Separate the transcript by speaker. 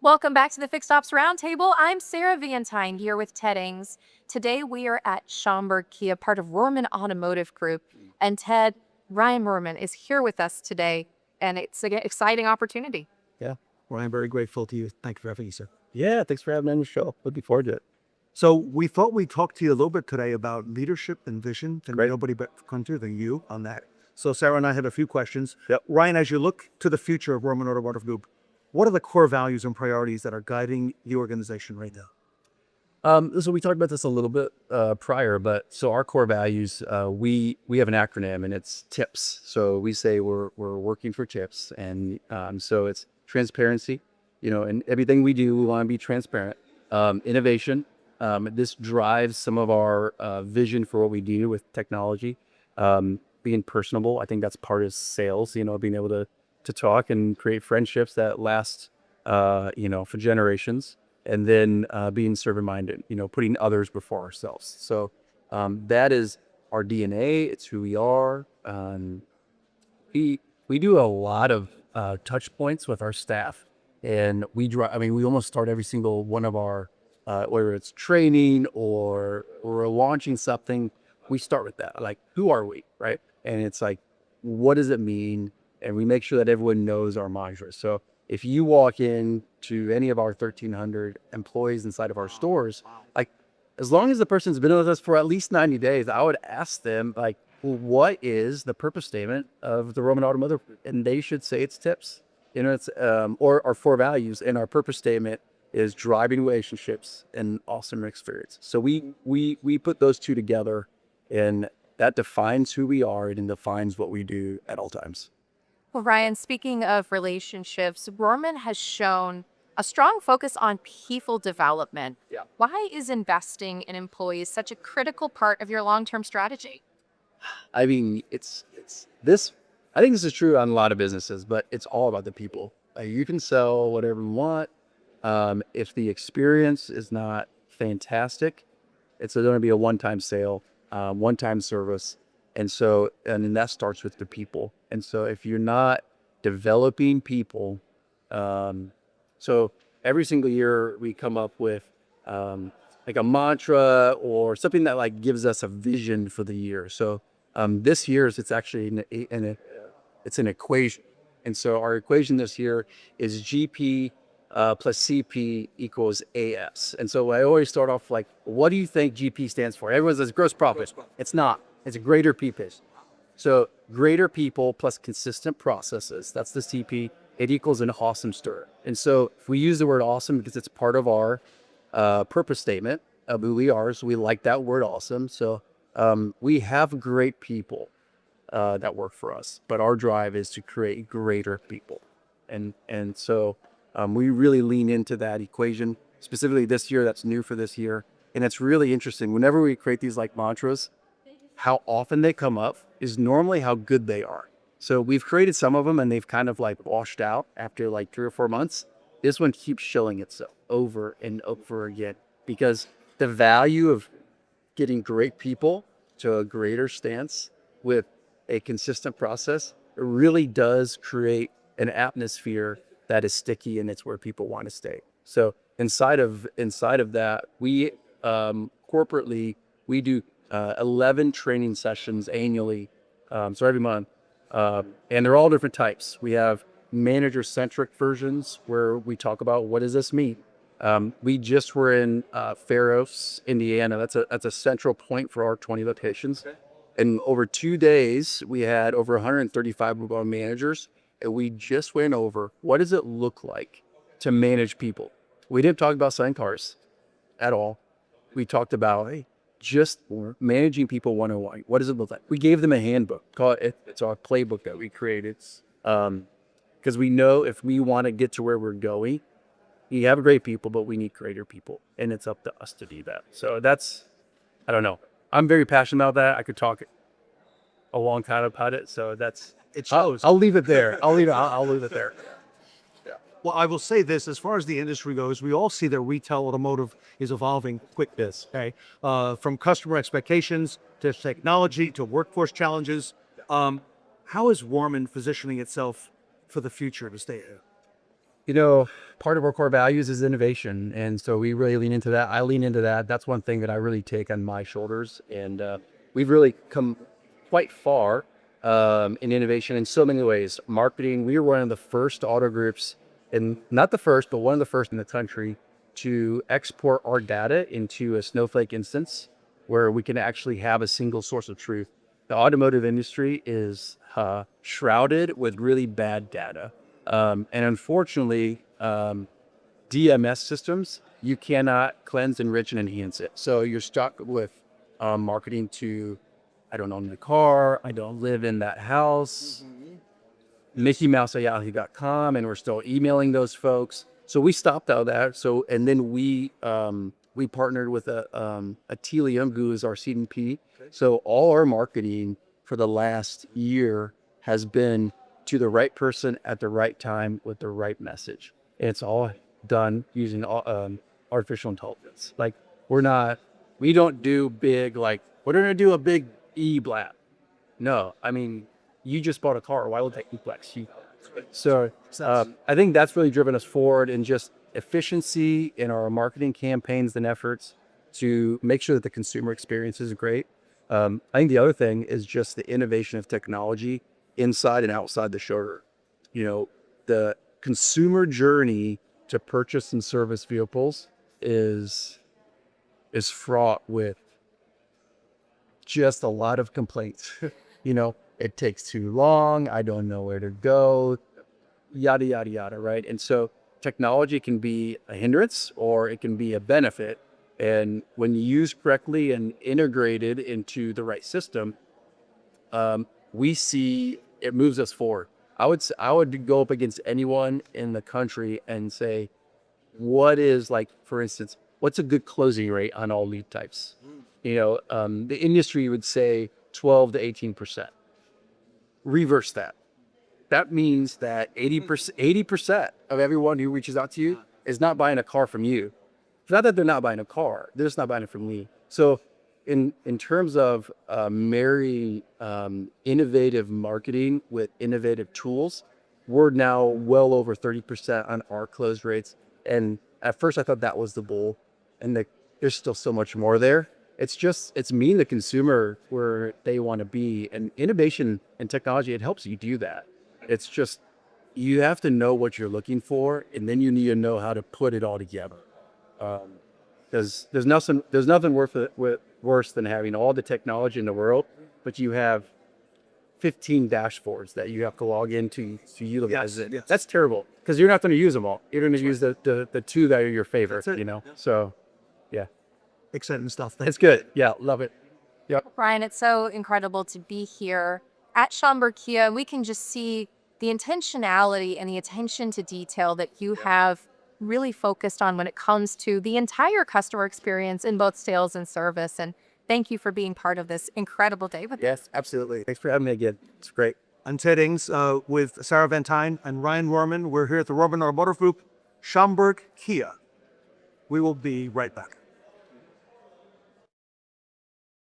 Speaker 1: Welcome back to the Fixed Ops Roundtable. I'm Sarah Vantine here with Ted Ings. Today we are at Schaumburg Kia, part of Rohrman Automotive Group. And Ted, Ryan Rohrman is here with us today, and it's an exciting opportunity.
Speaker 2: Yeah. Well, I'm very grateful to you. Thank you for having me, sir.
Speaker 3: Yeah, thanks for having me on the show. Looking forward to it.
Speaker 2: So we thought we'd talk to you a little bit today about leadership and vision, and
Speaker 3: Great.
Speaker 2: nobody better country than you on that. So Sarah and I had a few questions.
Speaker 3: Yep.
Speaker 2: Ryan, as you look to the future of Rohrman Automotive Group, what are the core values and priorities that are guiding the organization right now?
Speaker 3: So we talked about this a little bit prior, but so our core values, we have an acronym and it's TIPS. So we say we're working for TIPS, and so it's transparency. And everything we do, we want to be transparent. Innovation. This drives some of our vision for what we do with technology. Being personable, I think that's part of sales. Being able to talk and create friendships that last, for generations. And then being servant-minded, putting others before ourselves. So that is our DNA. It's who we are. We do a lot of touch points with our staff, and we almost start every single one of our, whether it's training or we're launching something, we start with that. Like, who are we, right? And it's like, what does it mean? And we make sure that everyone knows our mantra. So if you walk in to any of our 1,300 employees inside of our stores, like, as long as the person's been with us for at least 90 days, I would ask them, like, well, what is the purpose statement of the Rohrman Automotive Group? And they should say it's TIPS. It's or our 4 values, and our purpose statement is driving relationships and awesome experience. So we put those two together, and that defines who we are and it defines what we do at all times.
Speaker 1: Well, Ryan, speaking of relationships, Rohrman has shown a strong focus on people development.
Speaker 3: Yeah.
Speaker 1: Why is investing in employees such a critical part of your long-term strategy?
Speaker 3: I mean, it's this. I think this is true on a lot of businesses, but it's all about the people. You can sell whatever you want. If the experience is not fantastic, it's going to be a one-time sale, one-time service. And then that starts with the people. And so if you're not developing people, so every single year we come up with like a mantra or something that like gives us a vision for the year. So this year's, it's actually it's an equation. And so our equation this year is GP plus CP equals AS. And so I always start off like, what do you think GP stands for? Everyone says gross profit. It's not. It's a greater people. So greater people plus consistent processes. That's the CP. It equals an awesome stir. And so if we use the word awesome because it's part of our purpose statement of who we are, so we like that word awesome. So we have great people that work for us, but our drive is to create greater people. And so we really lean into that equation, specifically this year. That's new for this year. And it's really interesting. Whenever we create these like mantras, how often they come up is normally how good they are. So we've created some of them and they've kind of like washed out after like 3 or 4 months. This one keeps showing itself over and over again because the value of getting great people to a greater stance with a consistent process really does create an atmosphere that is sticky, and it's where people want to stay. So inside of that, we corporately, we do 11 training sessions annually, so every month, and they're all different types. We have manager-centric versions where we talk about what does this mean. We just were in Faros, Indiana. That's a central point for our 20 locations. And over 2 days, we had over 135 of our managers, and we just went over what does it look like to manage people. We didn't talk about selling cars at all. We talked about, hey, just managing people one-on-one. What does it look like? We gave them a handbook. It's our playbook that we created. Because we know if we want to get to where we're going, we have great people, but we need greater people. And it's up to us to do that. So I don't know. I'm very passionate about that. I could talk a long time about it. So
Speaker 2: It shows.
Speaker 3: I'll leave it there. I'll leave it there.
Speaker 2: Well, I will say this, as far as the industry goes, we all see that retail automotive is evolving quick, okay? From customer expectations to technology to workforce challenges. How is Rohrman positioning itself for the future to stay ahead?
Speaker 3: You know, part of our core values is innovation. And so we really lean into that. I lean into that. That's one thing that I really take on my shoulders. And we've really come quite far in innovation in so many ways. Marketing, we were one of the first auto groups, and not the first, but one of the first in the country to export our data into a Snowflake instance where we can actually have a single source of truth. The automotive industry is shrouded with really bad data. And unfortunately, DMS systems, you cannot cleanse, enrich, and enhance it. So you're stuck with marketing to, I don't own the car, I don't live in that house, Mickey Mouse at yahoo.com, and we're still emailing those folks. So we stopped all that. So, and then we partnered with a Telium, who is our CDP. So all our marketing for the last year has been to the right person at the right time with the right message. And it's all done using artificial intelligence. Like we don't do big, like we're going to do a big e-blast. No, I mean, you just bought a car. Why would that e-blast you? So I think that's really driven us forward in just efficiency in our marketing campaigns and efforts to make sure that the consumer experience is great. I think the other thing is just the innovation of technology inside and outside the showroom. You know, the consumer journey to purchase and service vehicles is fraught with just a lot of complaints. You know, it takes too long. I don't know where to go, yada, yada, yada, right? And so technology can be a hindrance or it can be a benefit. And when used correctly and integrated into the right system, we see it moves us forward. I would go up against anyone in the country and say, what is, like, for instance, what's a good closing rate on all lead types? You know, the industry would say 12 to 18%. Reverse that. That means that 80% of everyone who reaches out to you is not buying a car from you. It's not that they're not buying a car, they're just not buying it from me. So in terms of marrying innovative marketing with innovative tools, we're now well over 30% on our close rates. And at first I thought that was the goal, and there's still so much more there. It's meeting the consumer where they want to be, and innovation and technology, it helps you do that. It's just, you have to know what you're looking for, and then you need to know how to put it all together. There's nothing worse than having all the technology in the world, but you have 15 dashboards that you have to log into to utilize it.
Speaker 2: Yes.
Speaker 3: That's terrible, because you're not going to use them all. You're going to use the two that are your favorite, you know? So, yeah.
Speaker 2: Exciting stuff.
Speaker 3: It's good. Yeah, love it. Yeah.
Speaker 1: Ryan, it's so incredible to be here at Schaumburg Kia. We can just see the intentionality and the attention to detail that you have really focused on when it comes to the entire customer experience in both sales and service. And thank you for being part of this incredible day with us.
Speaker 3: Yes, absolutely. Thanks for having me again. It's great.
Speaker 2: I'm Ted Ings with Sarah Vantine and Ryan Rohrman. We're here at the Rohrman Automotive Group, Schaumburg Kia. We will be right back.